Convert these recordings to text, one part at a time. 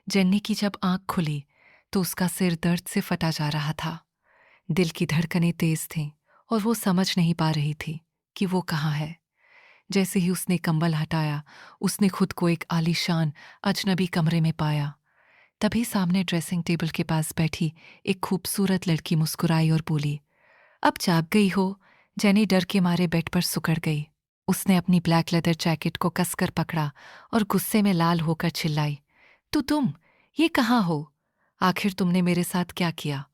जेन्नी की जब आंख खुली तो उसका सिर दर्द से फटा जा रहा था। दिल की धड़कनें तेज थीं और वो समझ नहीं पा रही थी कि वो कहाँ है। जैसे ही उसने कंबल हटाया, उसने खुद को एक आलीशान अजनबी कमरे में पाया। तभी सामने ड्रेसिंग टेबल के पास बैठी एक खूबसूरत लड़की मुस्कुराई और बोली, अब जाग गई हो। जेनी डर के मारे बेड पर सुकड़ गई। उसने अपनी ब्लैक लेदर जैकेट को कसकर पकड़ा और गुस्से में लाल होकर चिल्लाई, तुम ये कहाँ हो? आखिर तुमने मेरे साथ क्या किया?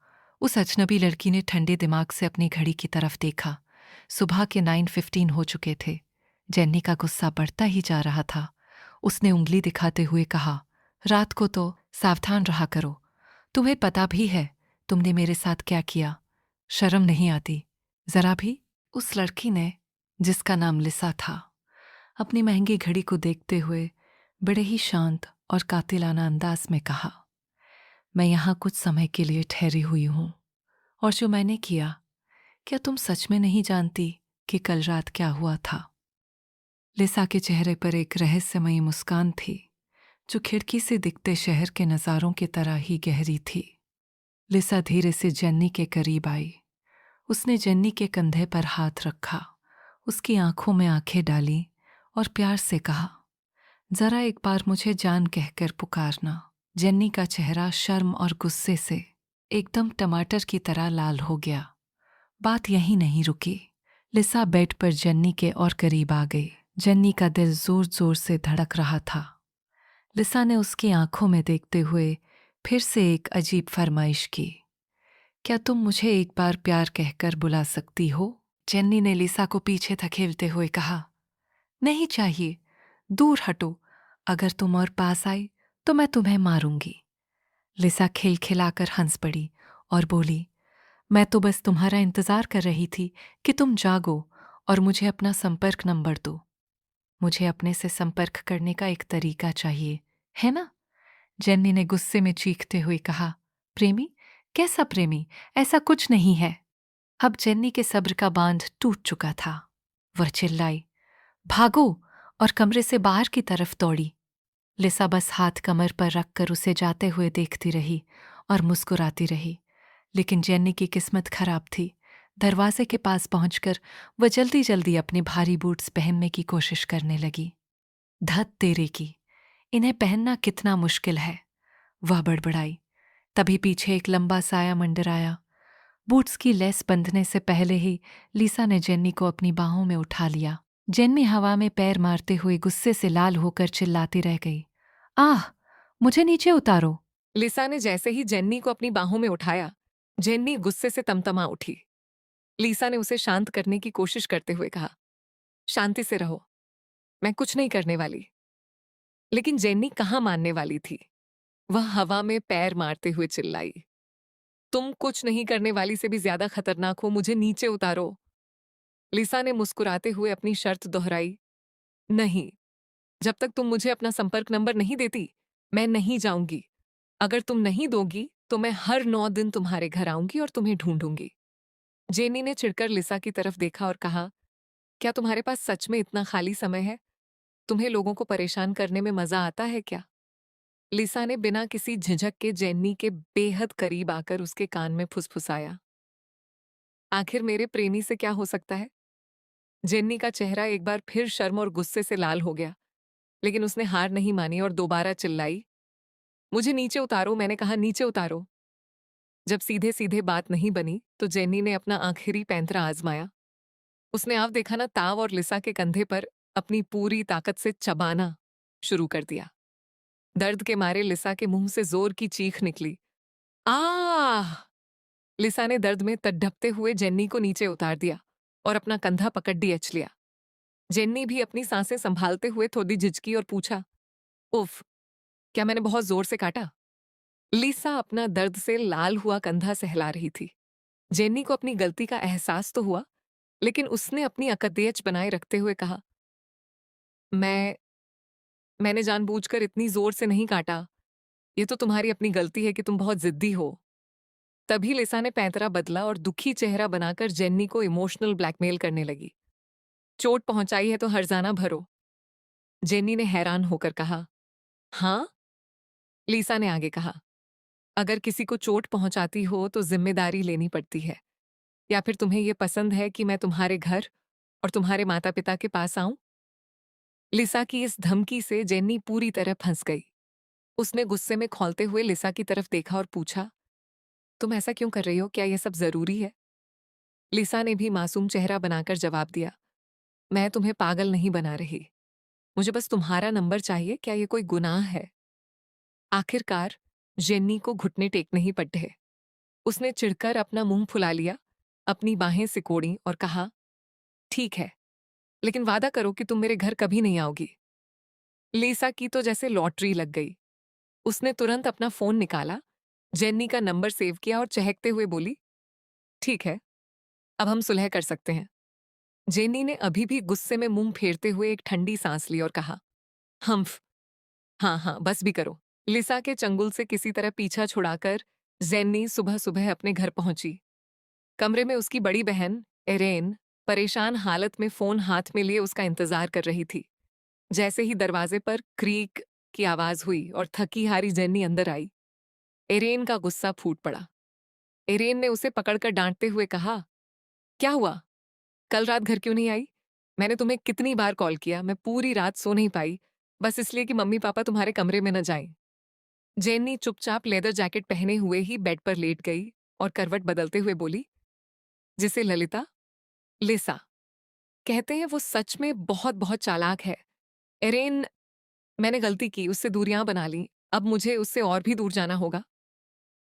उस अजनबी लड़की ने ठंडे दिमाग से अपनी घड़ी की तरफ देखा। सुबह के 9:15 हो चुके थे। जेन्नी का गुस्सा बढ़ता ही जा रहा था। उसने उंगली दिखाते हुए कहा, रात को तो सावधान रहा करो। तुम्हें पता भी है तुमने मेरे साथ क्या किया? शर्म नहीं आती जरा भी? उस लड़की ने, जिसका नाम लिसा था, अपनी महंगी घड़ी को देखते हुए बड़े ही शांत और कातिलाना अंदाज में कहा, मैं यहाँ कुछ समय के लिए ठहरी हुई हूँ। और जो मैंने किया, क्या तुम सच में नहीं जानती कि कल रात क्या हुआ था? लिसा के चेहरे पर एक रहस्यमयी मुस्कान थी, जो खिड़की से दिखते शहर के नज़ारों की तरह ही गहरी थी। लिसा धीरे से जेन्नी के करीब आई। उसने जेन्नी के कंधे पर हाथ रखा, उसकी आंखों में आंखें डाली और प्यार से कहा, जरा एक बार मुझे जान कहकर पुकारना। जेन्नी का चेहरा शर्म और गुस्से से एकदम टमाटर की तरह लाल हो गया। बात यहीं नहीं रुकी। लिसा बेड पर जेन्नी के और करीब आ गई। जेन्नी का दिल जोर जोर से धड़क रहा था। लिसा ने उसकी आंखों में देखते हुए फिर से एक अजीब फरमाइश की, क्या तुम मुझे एक बार प्यार कहकर बुला सकती हो? जेन्नी ने लिसा को पीछे धकेलते हुए कहा, नहीं चाहिए, दूर हटो। अगर तुम और पास आई तो मैं तुम्हें मारूंगी। लिसा खिलखिलाकर हंस पड़ी और बोली, मैं तो बस तुम्हारा इंतजार कर रही थी कि तुम जागो और मुझे अपना संपर्क नंबर दो। मुझे अपने से संपर्क करने का एक तरीका चाहिए, है ना? जेन्नी ने गुस्से में चीखते हुए कहा, प्रेमी? कैसा प्रेमी? ऐसा कुछ नहीं है। अब जेन्नी के सब्र का बांध टूट चुका था। वह चिल्लाई, भागो! और कमरे से बाहर की तरफ दौड़ी। लिसा बस हाथ कमर पर रखकर उसे जाते हुए देखती रही और मुस्कुराती रही। लेकिन जेन्नी की किस्मत खराब थी। दरवाजे के पास पहुंचकर वह जल्दी जल्दी अपने भारी बूट्स पहनने की कोशिश करने लगी। धत तेरे की, इन्हें पहनना कितना मुश्किल है, वह बड़बड़ाई। तभी पीछे एक लंबा साया मंडराया। बूट्स की लेस बंधने से पहले ही लिसा ने जेन्नी को अपनी बाहों में उठा लिया। जेन्नी हवा में पैर मारते हुए गुस्से से लाल होकर चिल्लाती रह गई, आह! मुझे नीचे उतारो। लिसा ने जैसे ही जेन्नी को अपनी बाहों में उठाया, जेन्नी गुस्से से तमतमा उठी। लिसा ने उसे शांत करने की कोशिश करते हुए कहा, शांति से रहो, मैं कुछ नहीं करने वाली। लेकिन जेन्नी कहाँ मानने वाली थी। वह हवा में पैर मारते हुए चिल्लाई, तुम कुछ नहीं करने वाली से भी ज्यादा खतरनाक हो, मुझे नीचे उतारो। लिसा ने मुस्कुराते हुए अपनी शर्त दोहराई, नहीं, जब तक तुम मुझे अपना संपर्क नंबर नहीं देती, मैं नहीं जाऊंगी। अगर तुम नहीं दोगी तो मैं हर 9 दिन तुम्हारे घर आऊंगी और तुम्हें ढूंढूंगी। जेनी ने चिढ़कर लिसा की तरफ देखा और कहा, क्या तुम्हारे पास सच में इतना खाली समय है? तुम्हें लोगों को परेशान करने में मजा आता है क्या? लिसा ने बिना किसी झिझक के जेन्नी के बेहद करीब आकर उसके कान में फुसफुसाया, आखिर मेरे प्रेमी से क्या हो सकता है? जेन्नी का चेहरा एक बार फिर शर्म और गुस्से से लाल हो गया, लेकिन उसने हार नहीं मानी और दोबारा चिल्लाई, मुझे नीचे उतारो, मैंने कहा नीचे उतारो। जब सीधे सीधे बात नहीं बनी तो जेन्नी ने अपना आखिरी पैंतरा आजमाया। उसने आव देखा ना ताव और लिसा के कंधे पर अपनी पूरी ताकत से चबाना शुरू कर दिया। दर्द के मारे लिसा के मुंह से जोर की चीख निकली, आह! लिसा ने दर्द में तड़पते हुए जेन्नी को नीचे उतार दिया और अपना कंधा पकड़ डीएच लिया। जेन्नी भी अपनी सांसें संभालते हुए थोड़ी झिझकी और पूछा, उफ, क्या मैंने बहुत जोर से काटा? लिसा अपना दर्द से लाल हुआ कंधा सहला रही थी। जेन्नी को अपनी गलती का एहसास तो हुआ, लेकिन उसने अपनी अकदयच बनाए रखते हुए कहा, मैं मैंने जानबूझकर इतनी जोर से नहीं काटा। ये तो तुम्हारी अपनी गलती है कि तुम बहुत जिद्दी हो। तभी लिसा ने पैंतरा बदला और दुखी चेहरा बनाकर जेन्नी को इमोशनल ब्लैकमेल करने लगी। चोट पहुंचाई है तो हर्जाना भरो। जेन्नी ने हैरान होकर कहा, हाँ? लीसा ने आगे कहा, अगर किसी को चोट पहुंचाती हो तो जिम्मेदारी लेनी पड़ती है। या फिर तुम्हें ये पसंद है कि मैं तुम्हारे घर और तुम्हारे माता पिता के पास आऊं? लिसा की इस धमकी से जेन्नी पूरी तरह फंस गई। उसने गुस्से में खौलते हुए लिसा की तरफ देखा और पूछा, तुम ऐसा क्यों कर रही हो? क्या यह सब जरूरी है? लिसा ने भी मासूम चेहरा बनाकर जवाब दिया, मैं तुम्हें पागल नहीं बना रही। मुझे बस तुम्हारा नंबर चाहिए। क्या ये कोई गुनाह है? आखिरकार जेन्नी को घुटने टेकने ही पड़े। उसने चिढ़कर अपना मुंह फुला लिया, अपनी बाहें सिकोड़ी और कहा, ठीक है, लेकिन वादा करो कि तुम मेरे घर कभी नहीं आओगी। लीसा की तो जैसे लॉटरी लग गई। उसने तुरंत अपना फोन निकाला, जेन्नी का नंबर सेव किया और चहकते हुए बोली, ठीक है, अब हम सुलह कर सकते हैं। जेन्नी ने अभी भी गुस्से में मुंह फेरते हुए एक ठंडी सांस ली और कहा, हम्फ, हाँ हाँ, बस भी करो। लिसा के चंगुल से किसी तरह पीछा छुड़ाकर जेन्नी सुबह सुबह अपने घर पहुंची। कमरे में उसकी बड़ी बहन एरेन परेशान हालत में फोन हाथ में लिए उसका इंतजार कर रही थी। जैसे ही दरवाजे पर क्रीक की आवाज हुई और थकी हारी जेन्नी अंदर आई, एरेन का गुस्सा फूट पड़ा। एरेन ने उसे पकड़कर डांटते हुए कहा, क्या हुआ? कल रात घर क्यों नहीं आई? मैंने तुम्हें कितनी बार कॉल किया, मैं पूरी रात सो नहीं पाई, बस इसलिए कि मम्मी पापा तुम्हारे कमरे में न जाएं। जेन्नी चुपचाप लेदर जैकेट पहने हुए ही बेड पर लेट गई और करवट बदलते हुए बोली, जिसे ललिता, लिसा कहते हैं वो सच में बहुत बहुत चालाक है। एरेन, मैंने गलती की, उससे दूरियां बना ली, अब मुझे उससे और भी दूर जाना होगा।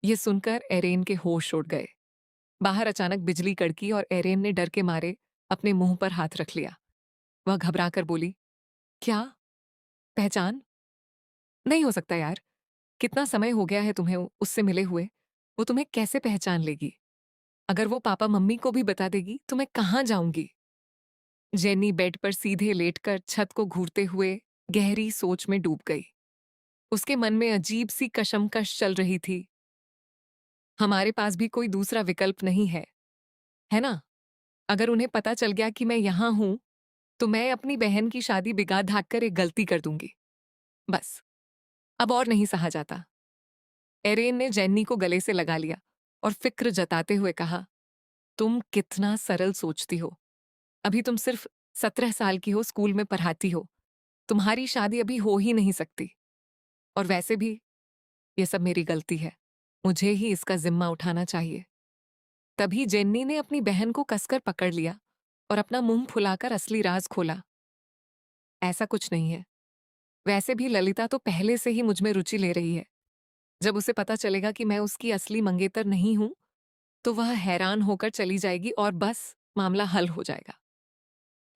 ये सुनकर एरेन के होश उड़ गए। बाहर अचानक बिजली कड़की और एरेन ने डर के मारे अपने मुंह पर हाथ रख लिया। वह घबराकर बोली, क्या? पहचान? नहीं हो सकता यार, कितना समय हो गया है तुम्हें उससे मिले हुए। वो तुम्हें कैसे पहचान लेगी? अगर वो पापा मम्मी को भी बता देगी तो मैं कहाँ जाऊंगी? जेनी बेड पर सीधे लेटकर छत को घूरते हुए गहरी सोच में डूब गई। उसके मन में अजीब सी कशमकश चल रही थी। हमारे पास भी कोई दूसरा विकल्प नहीं है ना? अगर उन्हें पता चल गया कि मैं यहां हूं, तो मैं अपनी बहन की शादी बिगाड़ ढाक कर एक गलती कर दूंगी। बस, अब और नहीं सहा जाता। एरेन ने जेन्नी को गले से लगा लिया और फिक्र जताते हुए कहा, तुम कितना सरल सोचती हो। अभी तुम सिर्फ 17 साल की हो, स्कूल में पढ़ाती हो। तुम्हारी शादी अभी हो ही नहीं सकती। और वैसे भी ये सब मेरी गलती है, मुझे ही इसका जिम्मा उठाना चाहिए। तभी जेन्नी ने अपनी बहन को कसकर पकड़ लिया और अपना मुंह फुलाकर असली राज खोला। ऐसा कुछ नहीं है। वैसे भी ललिता तो पहले से ही मुझ में रुचि ले रही है। जब उसे पता चलेगा कि मैं उसकी असली मंगेतर नहीं हूं, तो वह हैरान होकर चली जाएगी और बस मामला हल हो जाएगा।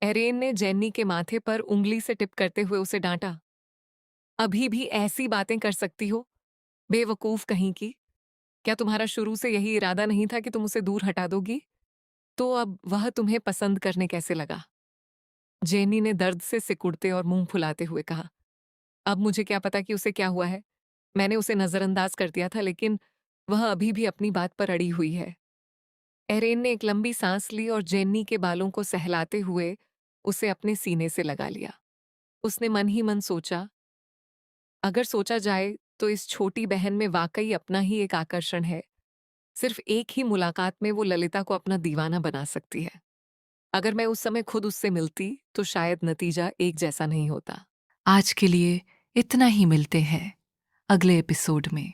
एरेन ने जेन्नी के माथे पर उंगली से टिप करते हुए उसे डांटा, अभी भी ऐसी बातें कर सकती हो, बेवकूफ कहीं की। क्या तुम्हारा शुरू से यही इरादा नहीं था कि तुम उसे दूर हटा दोगी? तो अब वह तुम्हें पसंद करने कैसे लगा? जेनी ने दर्द से सिकुड़ते और मुंह फुलाते हुए कहा, अब मुझे क्या पता कि उसे क्या हुआ है। मैंने उसे नजरअंदाज कर दिया था, लेकिन वह अभी भी अपनी बात पर अड़ी हुई है। एरेन ने एक लंबी सांस ली और जेन्नी के बालों को सहलाते हुए उसे अपने सीने से लगा लिया। उसने मन ही मन सोचा, अगर सोचा जाए तो इस छोटी बहन में वाकई अपना ही एक आकर्षण है। सिर्फ एक ही मुलाकात में वो ललिता को अपना दीवाना बना सकती है। अगर मैं उस समय खुद उससे मिलती तो शायद नतीजा एक जैसा नहीं होता। आज के लिए इतना ही, मिलते हैं अगले एपिसोड में।